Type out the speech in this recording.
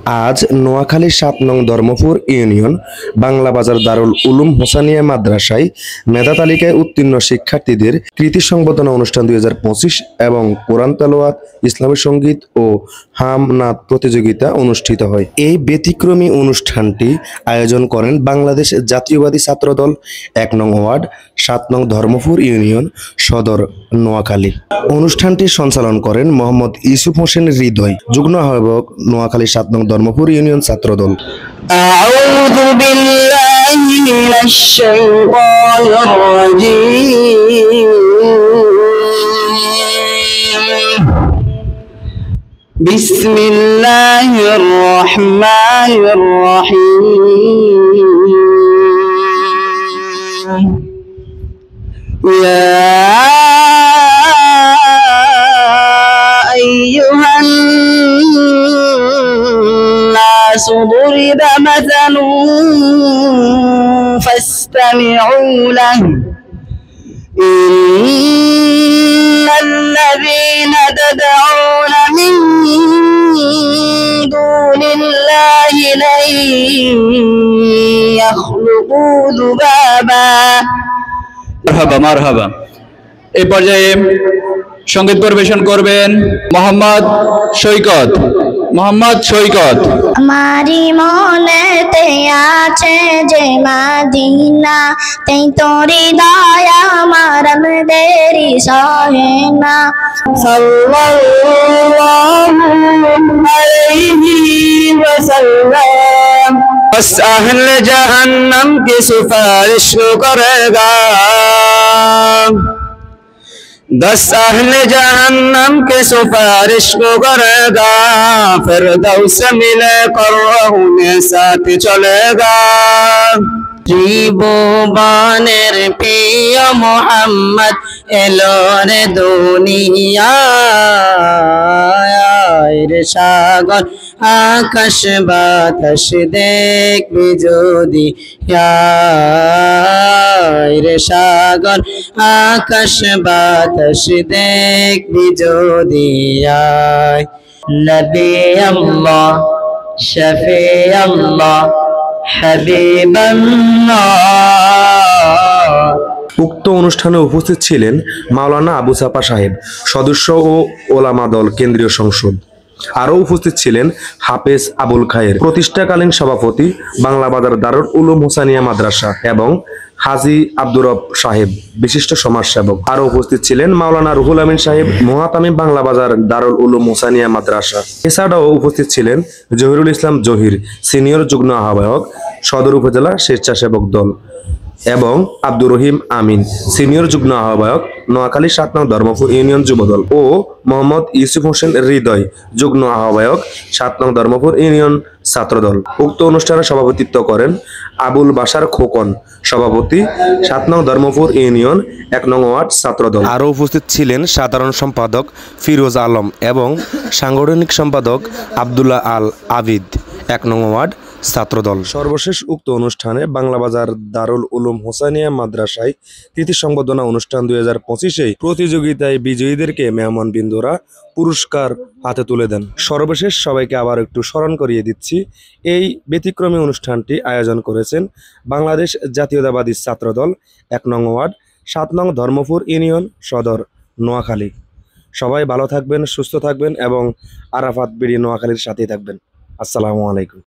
আজ নোয়াখালী ৭ নং ধর্মপুর ইউনিয়ন বাংলা বাজার দারুল উলুম হোসানিয়া মাদ্রাসায় মেধা তালিকায় উত্তীর্ণ শিক্ষার্থীদের কৃতি সংবর্ধনা অনুষ্ঠান 2025 এবং কোরআন তেলাওয়াত, ইসলামী সঙ্গীত ও হামনাত প্রতিযোগিতা অনুষ্ঠিত হয়। এই ব্যতিক্রমী অনুষ্ঠানটি আয়োজন করেন বাংলাদেশ জাতীয়বাদী ছাত্রদল ১ নং ওয়ার্ড ৭ নং ধর্মপুর ইউনিয়ন সদর নোয়াখালী। অনুষ্ঠানটি সঞ্চালন করেন মোহাম্মদ ইউসুফ হোসেন হৃদয়, যুগ্ম আহ্বায়ক নোয়াখালী ৭ নং ধর্মপুর ইউনিয়ন ছাত্রদল। আউযু বিল্লাহি মিনাশ শাইতানির রাজীম। বিসমিল্লাহির রহমানির রহিম। ইয়া আইয়ুহান ضرب مثل فاستمعوا له إن الذين تدعون من دون الله لن يخلقوا ذبابا। মারহাবা। এই পর্যায়ে সঙ্গীত পরিবেশন করবেন মোহাম্মদ সৈকত। আমারি মনেতে আছে যে মদিনা, তাই তোরি দয়া আমার দেরি সহে না। সাল্লাল্লাহু আলাইহি ওয়াসাল্লাম। बस अहल जहन्नम की सिफारिश करेगा, 10 अहल जहन्नम के सिफारिश को करेगा, फिरदौस मिले कर उन्हें साथ चलेगा। त्रिभुवनेर प्रिय मोहम्मद एलो रे दुनियाय रे सागर आकाश बातास देखबি যদি রে সাগর আকাশ বাতাস দেখবি যদি নবী আল্লাহ শফি আল্লাহ হাবিবাল্লাহ। উক্ত অনুষ্ঠানে উপস্থিত ছিলেন মাওলানা আবু সাফা সাহেব, সদস্য ও ওলামা দল কেন্দ্রীয় সংসদ। আরও উপস্থিত ছিলেন হাফেজ আবুল খায়ের, প্রতিষ্ঠাকালীন সভাপতি বাংলা বাজার দারুল উলুম হোসানিয়া মাদ্রাসা, এবং হাজী আব্দুর রব সাহেব, বিশিষ্ট সমাজসেবক। আরও উপস্থিত ছিলেন মাওলানা রুহুল আমিন সাহেব, মুহাতামিম বাংলা বাজার দারুল উলুম হোসানিয়া মাদ্রাসা। এছাড়াও উপস্থিত ছিলেন জহিরুল ইসলাম জহির, সিনিয়র যুগ্ম আহ্বায়ক সদর উপজেলা স্বেচ্ছাসেবক দল, এবং আব্দুর রহিম আমিন, সিনিয়র যুগ্ম আহ্বায়ক নোয়াখালী ৭ নং ধর্মপুর ইউনিয়ন যুবদল, ও মোহাম্মদ ইউসুফ হোসেন হৃদয়, যুগ্ম আহ্বায়ক ৭ নং ধর্মপুর ইউনিয়ন ছাত্রদল। উক্ত অনুষ্ঠানে সভাপতিত্ব করেন আবুল বাশার খোকন, সভাপতি ৭ নং ধর্মপুর ইউনিয়ন ১ নং ওয়ার্ড ছাত্রদল। আরও উপস্থিত ছিলেন সাধারণ সম্পাদক ফিরোজ আলম এবং সাংগঠনিক সম্পাদক আব্দুল্লাহ আল আবিদ, ১ নং ওয়ার্ড ছাত্রদল। সর্বশেষ উক্ত অনুষ্ঠানে বাংলা বাজার দারুল উলুম হোসানিয়া মাদ্রাসায় কৃতি সংবর্ধনা অনুষ্ঠান 2025 প্রতিযোগিতায় বিজয়ীদেরকে মেহমান বিন্দুরা পুরস্কার হাতে তুলে দেন। সর্বশেষ সবাইকে আবার একটু স্মরণ করিয়ে দিচ্ছি, এই ব্যতিক্রমী অনুষ্ঠানটি আয়োজন করেছেন বাংলাদেশ জাতীয়তাবাদী ছাত্রদল ১ নং ওয়ার্ড ৭ নং ধর্মপুর ইউনিয়ন সদর নোয়াখালী। সবাই ভালো থাকবেন, সুস্থ থাকবেন এবং আরাফাত বিডি নোয়াখালীর সাথেই থাকবেন। আসসালামু আলাইকুম।